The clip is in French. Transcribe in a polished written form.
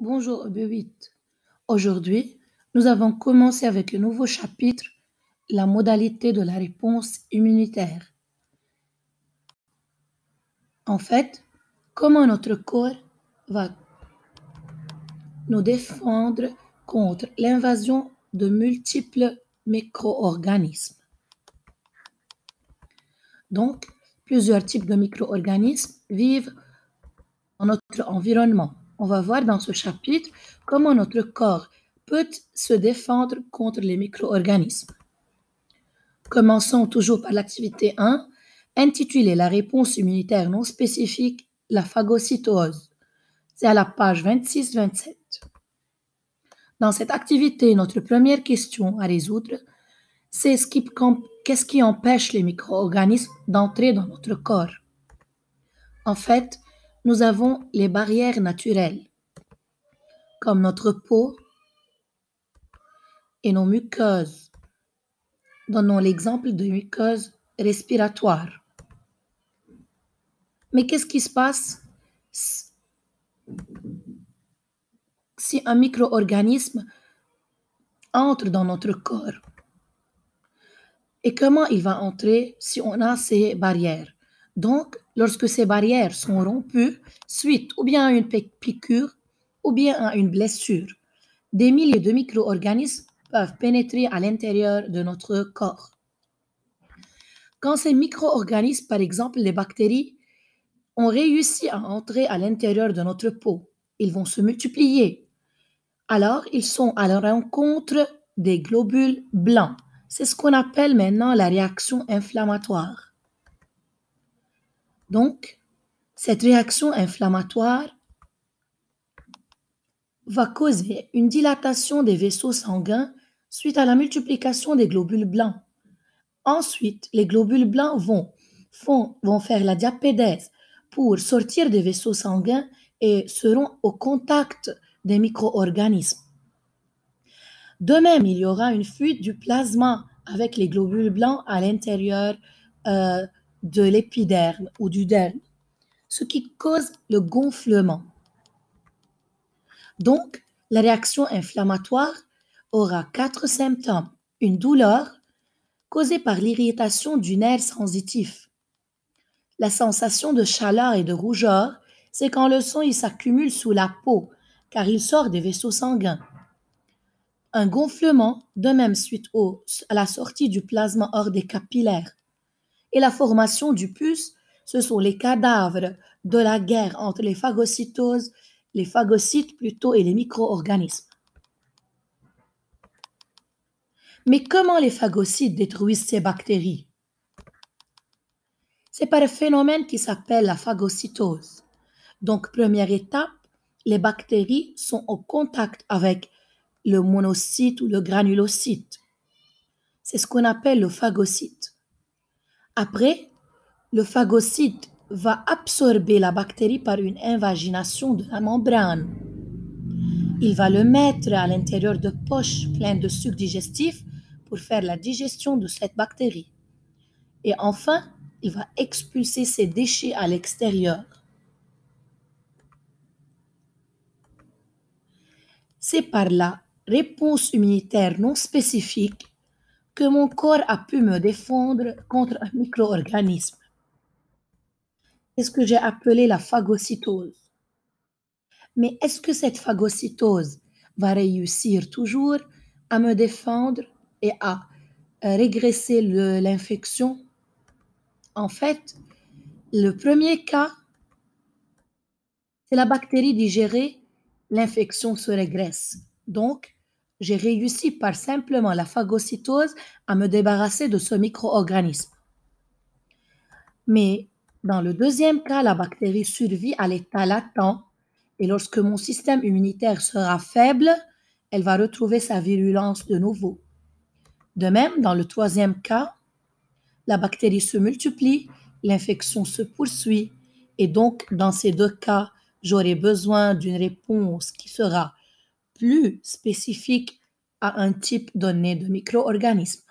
Bonjour B8. Aujourd'hui, nous avons commencé avec le nouveau chapitre, la modalité de la réponse immunitaire. En fait, comment notre corps va nous défendre contre l'invasion de multiples micro-organismes. Donc, plusieurs types de micro-organismes vivent dans notre environnement. On va voir dans ce chapitre comment notre corps peut se défendre contre les micro-organismes. Commençons toujours par l'activité 1, intitulée La réponse immunitaire non spécifique, la phagocytose. C'est à la page 26-27. Dans cette activité, notre première question à résoudre, c'est qu'est-ce qui empêche les micro-organismes d'entrer dans notre corps. En fait, nous avons les barrières naturelles, comme notre peau et nos muqueuses. Donnons l'exemple de muqueuses respiratoires. Mais qu'est-ce qui se passe si un micro-organisme entre dans notre corps? Et comment il va entrer si on a ces barrières? Donc, lorsque ces barrières sont rompues, suite ou bien à une piqûre ou bien à une blessure, des milliers de micro-organismes peuvent pénétrer à l'intérieur de notre corps. Quand ces micro-organismes, par exemple les bactéries, ont réussi à entrer à l'intérieur de notre peau, ils vont se multiplier. Alors, ils sont à la rencontre des globules blancs. C'est ce qu'on appelle maintenant la réaction inflammatoire. Donc, cette réaction inflammatoire va causer une dilatation des vaisseaux sanguins suite à la multiplication des globules blancs. Ensuite, les globules blancs vont faire la diapédèse pour sortir des vaisseaux sanguins et seront au contact des micro-organismes. De même, il y aura une fuite du plasma avec les globules blancs à l'intérieur de l'épiderme ou du derme, ce qui cause le gonflement. Donc, la réaction inflammatoire aura 4 symptômes. Une douleur causée par l'irritation du nerf sensitif. La sensation de chaleur et de rougeur, c'est quand le sang s'accumule sous la peau, car il sort des vaisseaux sanguins. Un gonflement, de même suite à la sortie du plasma hors des capillaires. Et la formation du pus, ce sont les cadavres de la guerre entre les phagocytes et les micro-organismes. Mais comment les phagocytes détruisent ces bactéries? C'est par un phénomène qui s'appelle la phagocytose. Donc, première étape, les bactéries sont au contact avec le monocyte ou le granulocyte. C'est ce qu'on appelle le phagocyte. Après, le phagocyte va absorber la bactérie par une invagination de la membrane. Il va le mettre à l'intérieur de poches pleines de sucre digestif pour faire la digestion de cette bactérie. Et enfin, il va expulser ses déchets à l'extérieur. C'est par la réponse immunitaire non spécifique que mon corps a pu me défendre contre un micro-organisme. C'est ce que j'ai appelé la phagocytose. Mais est-ce que cette phagocytose va réussir toujours à me défendre et à régresser l'infection? En fait, le premier cas, c'est la bactérie digérée, l'infection se régresse. Donc, j'ai réussi par simplement la phagocytose à me débarrasser de ce micro-organisme. Mais dans le deuxième cas, la bactérie survit à l'état latent et lorsque mon système immunitaire sera faible, elle va retrouver sa virulence de nouveau. De même, dans le troisième cas, la bactérie se multiplie, l'infection se poursuit et donc dans ces deux cas, j'aurai besoin d'une réponse qui sera plus spécifique à un type donné de micro-organisme.